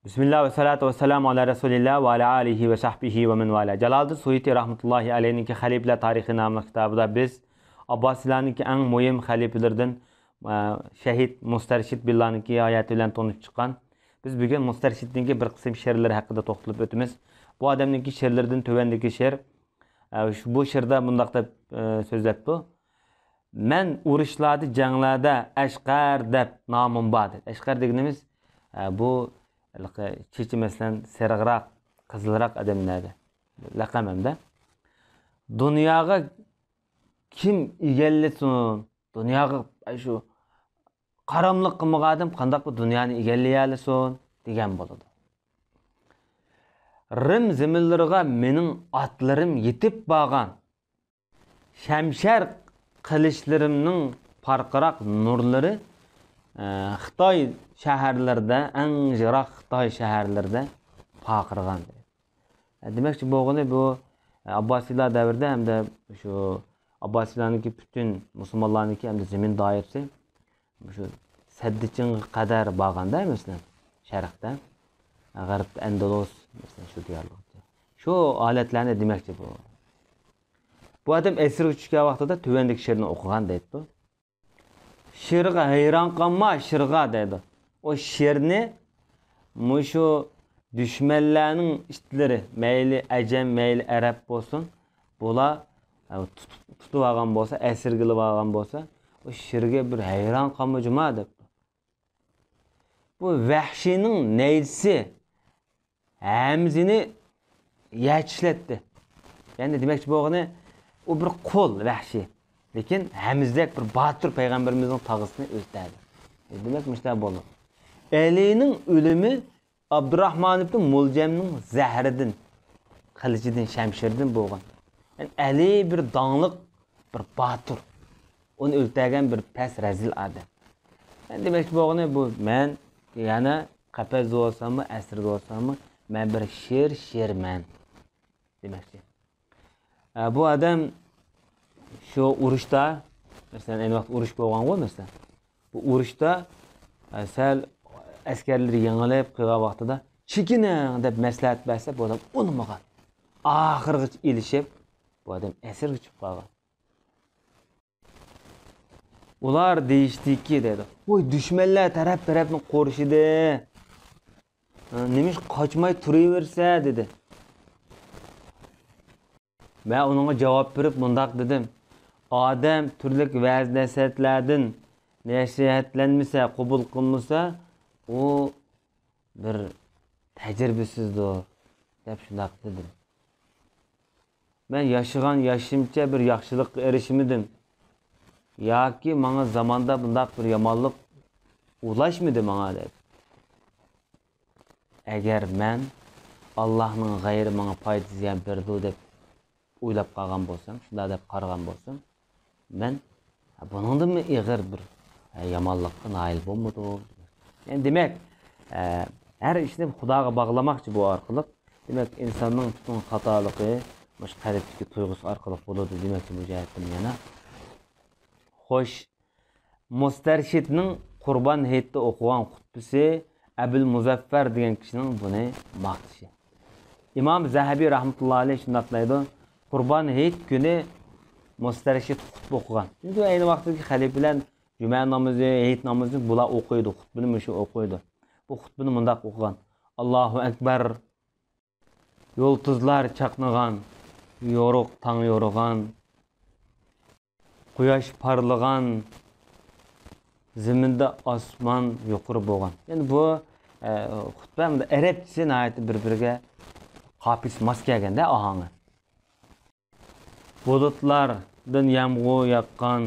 Bismillah ve salatu ve selamu ala Resulillah ve ala alihi ve sahbihi ve men vala. Jalaldin Suyuti rahmetullahi aleyhinki Halifler Tarihi namlı kitabında biz Abbasilarninki en muhim halifelerden Şehit Mustarshid Billahninki hayatı bilen tanışıp çıkan. Biz bugün Mustarshidninki bir kısım şerleri hakkında toxtulup ötümüz. Bu adamninki şerlerden tövendeki şer. Bu şerde bundaqda sözlep bu. Men uruşlarda, janglarda Eşqar deb namım var. Eşqar deganimiz bu çeçi meselen serg'roq, qizilroq odamlarda laqam hamda. Dunyoga kim egallasin? Dunyoga shu qaramliq qilmagan odam qanday bu dunyoni egallay olsin degan bo'ladi. Rim ziminlariga mening otlarim yetib borgan. Shamshar qilishlarimning parqaroq nurlari Xitoy shaharlarida, eng yiroq Xitoy shaharlarida paqirgan. Demakchi bo'lgani bu Abbasiylar davrida hamda shu Abbasiylarniki butun musulmonlarniki hamda zamin doirasi shu Saddichinga qadar borganda masalan sharqda, g'arbda Andalus masalan shu diyorlarda. Shu holatlarni demakchi bu. Bu adam esir tushgan vaqtida tuvandagi she'rni o'qigan deydi. She'rga hayron qolma, she'rga deydi. O she'rni mushu düşmanlarning ishtlari, mayli ajam, mayli arab bo'lsin, bular tutib olgan bo'lsa, asirgilib olgan bo'lsa, o she'rga bir hayron qolma juma deb. Bu vahshiyning neysi hamzini yachishlatdi. Ya'ni demakchi bo'lgani o bir qo'l vahshiy. Lekin hamizdek bir Batur peygamberimizin tağısını ötedi. Demek müştah bolu. Ali'nin ölümü Abdurrahman ibn Muljam'ның zəhridən, qılıcıdan, şəmşirdən boğan. Yani Ali bir dağınlıq, bir Batur. Onu ötəgən bir pəs rəzil adam. Yani demek ki bu mən yani qapazda olsamı, əsrdə olsamı, mən bir şir mən. Demek ki. Bu adam şu urushda, mesela en vaqt urush bo'lgan qo'y mesela. Bu urushda sal askarlar yengilib qilgan vaqtida chekining deb maslahat bersa, bu odam unmagan. Oxirgacha ilishib, bu odam asirga tushib qolgan. Ular deyishdiki dedi. Voy dushmanlar tarafni qo'rishidi. Nemish qochmay turaversa dedi. Ben onunla cevap verip mundaq dedim. Adam türlük vəz nəsihətlərdən nəsihətlənməsə, qəbul qılmasa, o bir təcrübəsizdir. Dep şundaq dedim. Ben yaşıgan yaşımca bir yaxşılıq erişimidim. Ya ki bana zamanda bundaq bir yamanlıq ulaşmadı bana dedi. Eğer ben Allah'ın gayrı bana fayda ziyan berdi dep o'ylab qolgan bo'lsam, shunday deb qaragan bo'lsam, men buningdan mı ig'ir bir yomonlikqa nail bo'lmadi. Yani demek her ishni Xudoga bog'lamoqchi bu orqali, demek insonning butun xatoligi mush qalbdagi tuyg'usi orqali bo'ladi demakchi bu jihatdan yana. Xo'sh, Mustarshidning Qurbon hayitda o'qigan xutbasi Abul Muzaffar degan kishining buni maqtishi. İmam Zahabi rahmetullahi alayhi shunday deydi. Qurbon hayit günü Mustarshid xutba o'qigan. Çünkü aynı vaqtdagi xalifalar juma namozi, hayit namozini bular o'qiydi, xutbani shu o'qiydi. Bu xutbani mundaq o'qigan. Allohu akbar. Yulduzlar chaqnagan, yoruq tang yorug'an, quyosh parlagan, zaminda osmon yuqori bo'lgan. Yani bu xutbamda arabcha nihoyat bir-biriga qopis mos kelganda ohangi. Bulutlardan yağmur yaqqan.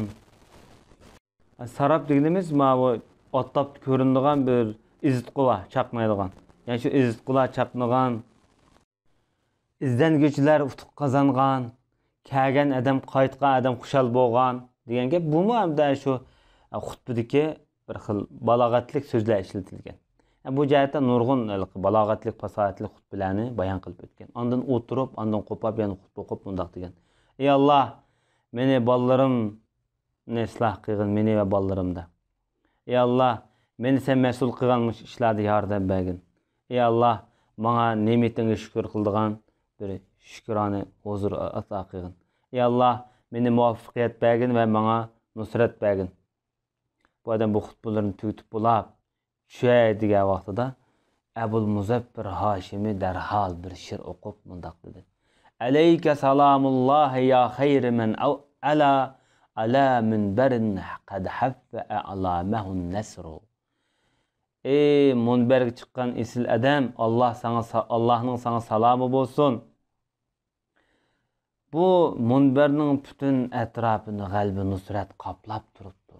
Sarap dediğimiz bu otlab ko'rinadigan bir izitqular chaqmaydigan. Yani şu izitqular chaqnagan, izlanguvchilar utuq qozongan, kelgan adam qaytgan adam xushal bo'lgan degan gap bumi hamda shu xutbadagi bir xil balog'atlik so'zlar ishlatilgan. Yani bu jihatda nurg'un balog'atlik, fasohatlik xutbalarni bayon qilib o'tgan. Ondan o'tirib, ondan qo'pab, yana xutba o'qib bundaq degan. Ey Allah, meni ballarım neslah qilgin, meni ve ballarımda. Ey Allah, meni sen mesul qilganmış işlerde yardım bergin. Ey Allah, bana nimetine şükür kıldığın bir şükranı huzur ata qilgin. Ey Allah, meni muvaffaqiyat bergin ve bana nusrat bergin. Bu adam bu xutbalarini tügütüp bulab, çüye degan vaqtida Abul Muzaffar Hashimi derhal bir şiir okup mundaq dedi. Aleyke salamullah ya hayr men ala minberin qad haffa a'lamahun nasru. Ey munberge çıkan isil adam, Allah'ın sana salamı olsun. Bu munberning bütün etrafını qalbi nusrat qaplab turibdi.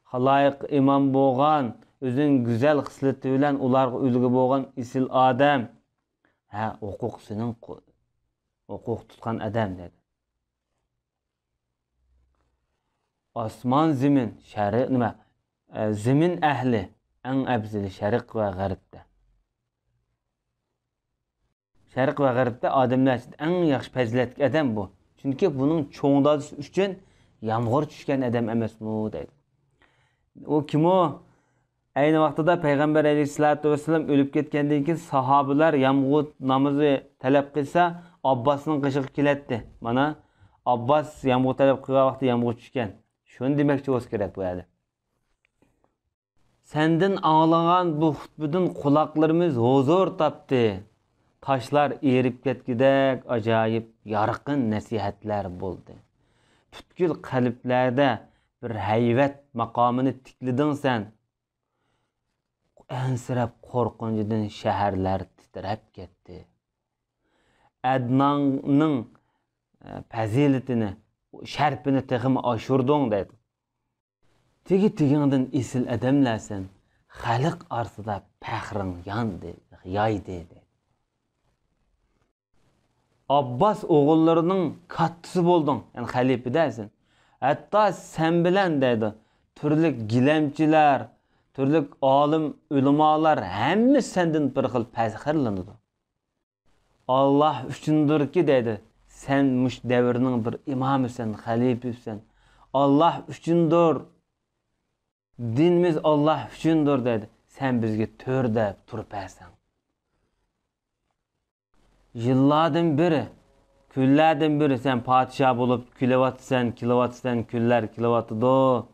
Halayık imam bo'lgan, özün güzel xislati bilan ularga ulgu bo'lgan isil adam. Ha, huquq tutgan adam dedi. Osmon zimin shariq nima? Zimin ahli en abzili shariq va g'arbda. Shariq va g'arbda odamlar en yaxshi fazilatli adam bu. Chunki buning cho'ngdasi uchun yomg'ir tushgan adam emasmi dedi. O kim o? Aynı vaqtida Peygamber Aleyhisselatü Vesselam ölüp ketgandan keyin sahabeler yomg'ir namozi talab qilsa, Abbasning qishig'i kelatdi. Mana Abbas yomg'ir talab qilgan vaqtda yomg'ir tushgan. Shuni demoqchi bo'lsa kerak bu yerda. Senden ağlayan bu hutbudun kulaklarımız huzur taptı. Taşlar erip ketgidek acayip yarqın nasihatler buldu. Bütkül kalplerde bir hayvet makamını tiklidin sen. Ensirep korkuncudan şehirler titrep gitti. Adnan'ın faziletini, şerpini tıkım aşırdın dedi. Tegi-tegiңден isil adamlarsan, xalq arsida faxring yandi, yaydi dedi. Abbas o'g'illarining kattasi bo'lding, yani xalifadasan. Hatta sen bilan dedi, turli gilamchilar, turli olim ulamolar hamma sendan bir xil faxrlanadi. Allah uchundirki dedi, sen mush davrning bir imomisan, xalifasan. Allah uchundir. Dinimiz Allah üçündür dedi. Sen bizge törde turpasan. Yıllardan beri, küllerden beri sen padişah bulup kilovatsan, küller kilovatı do.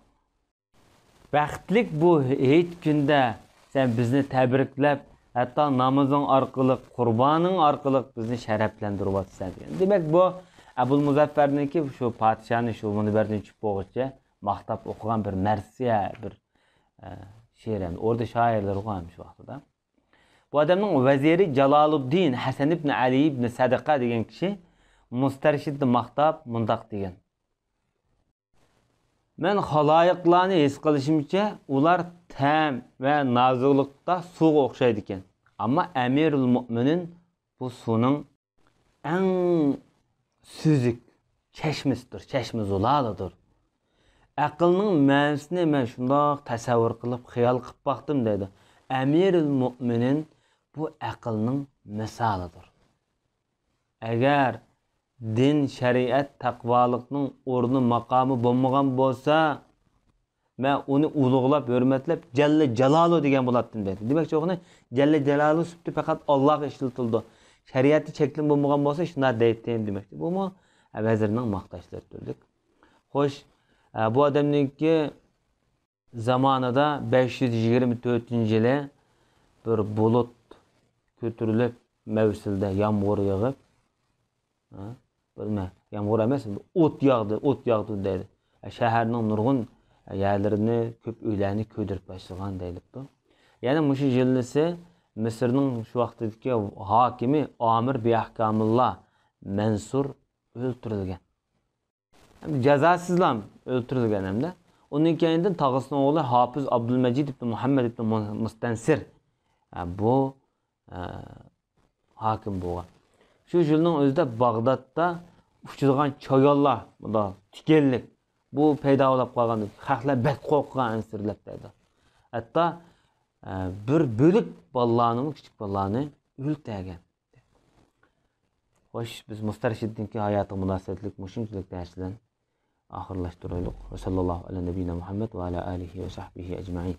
Baxtlik bu heyt günde sen bizni tebriklep, hatta namazın arkalık, kurbanın arkalık bizni şereflendirip atsan. Demek bu Abul Muzaffer'ninki şu padişahın şu munberden çıkıp boğuşça maqtab okugan bir mersiye bir şiir. Orada şairler okuyormuş vaqtida. Bu adamın veziri Jalaluddin Hasan ibn Ali ibn Sadaqa degan kishi mustarshidni maqtab mundaq degan. Men xaloyiqlarni his qilishimcha, ular tam va noziklikda suvga o'xshaydi ekan. Ammo Amirul Mu'minin bu suvning eng süzük çeşmisidir, çeşmi zulalıdır. Aqlning ma'nosini men shundoq tasavvur qilib, xiyol qilib baqdim dedi. Amirul Mu'minin bu aqlning misolidir. Agar din, shariat, taqvolikning o'rni, maqomi bo'lmagan bo'lsa, men uni ulug'lab, hurmatlab Jalla Jalolu degan bo'lardim dedi. Demakchi o'g'ni Jalla Jalolu subti faqat Alloh ishlatildi. Shariatni cheklim bo'lmagan bo'lsa, shunday deydim demakchi. Bu mu vazirning maqtashlaridir. Xo'sh, bu adamninki zamanında 524 yılı bir bulut götürülüp mevsilde yağmur yağıp, yağmur emas, ot yağdı dedi. Şehirnin nurgun yerlerini, köp öylerini köydürüp başlayan deyilipti. Yani muşu yılısı Mısır'ın şu vaxtdaki hakimi Amir bi ahkamillah Mansur öldürülgen. Cezasızlam öldürülgen hem de. Onun hikayeyinden tağısının oğlu Hafız Abdülmecid ibn Muhammed ibn Mustansir. Bu hakim bu. Şu yılın özde Bağdat'ta uçurgan çayollar, bu da tikellik. Bu peyda olup kalgandı. Xalqlar bek korkgan ansirlep dedi. Hatta bir bölük ballarını, küçük ballarını öldürgen. Hoş biz Mustarşid'inki hayatı münasebetlik, muşunculuk derslerden ahırlaştırıyoruz. Ve sallallahu ala nebine Muhammed ve ala alihi ve sahbihi ecma'in.